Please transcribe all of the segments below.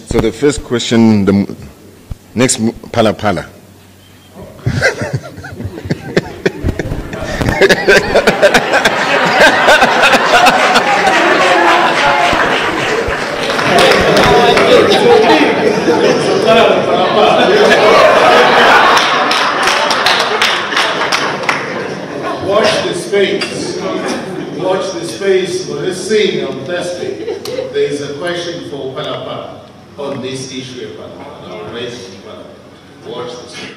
So the first question, the next pala pala. Watch the space. Watch the space for this scene on Thursday. There is a question for Palapa on this issue of Palapa. Watch the space.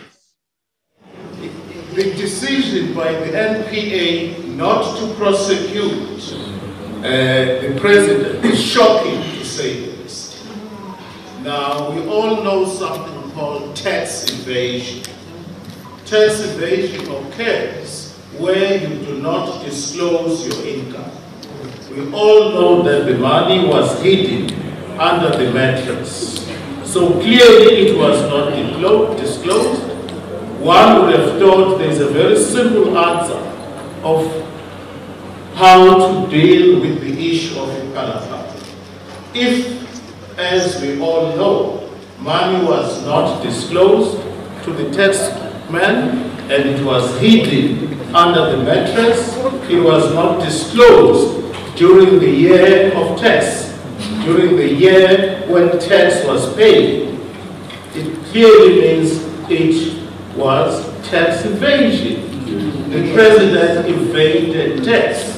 The decision by the NPA not to prosecute the president is shocking, to say the least. Now, we all know something called tax evasion. Tax evasion occurs where you do not disclose your income. We all know that the money was hidden under the mattress. So clearly it was not disclosed. One would have thought there's a very simple answer of how to deal with the issue of Palapa. If, as we all know, money was not disclosed to the taxman and it was hidden under the mattress, it was not disclosed during the year of tax, during the year when tax was paid, it clearly means it was tax evasion. The president evaded tax.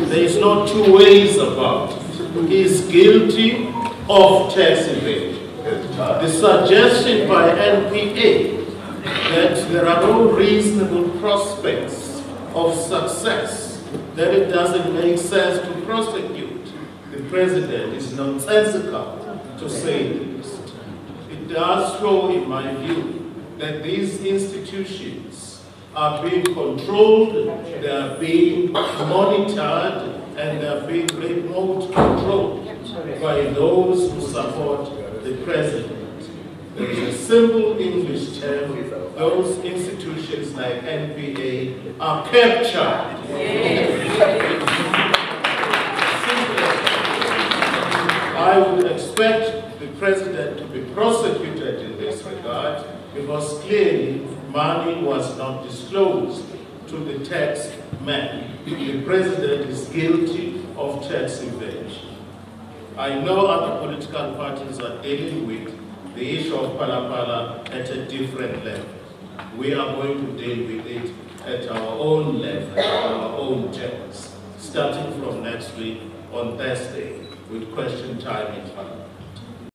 There is no two ways about it. He is guilty of tax evasion. The suggestion by NPA that there are no reasonable prospects of success, that it doesn't make sense to prosecute the president is nonsensical, to say the least. It does show, in my view, that these institutions are being controlled, they are being monitored, and they are being remote controlled by those who support the president. There is a simple English term: those institutions like NPA are captured. I would expect the president to be prosecuted in this regard because clearly money was not disclosed to the tax man. The president is guilty of tax evasion. I know other political parties are dealing with the issue of Palapala at a different level. We are going to deal with it at our own level, at our own terms, starting from next week on Thursday with question time in Palapala.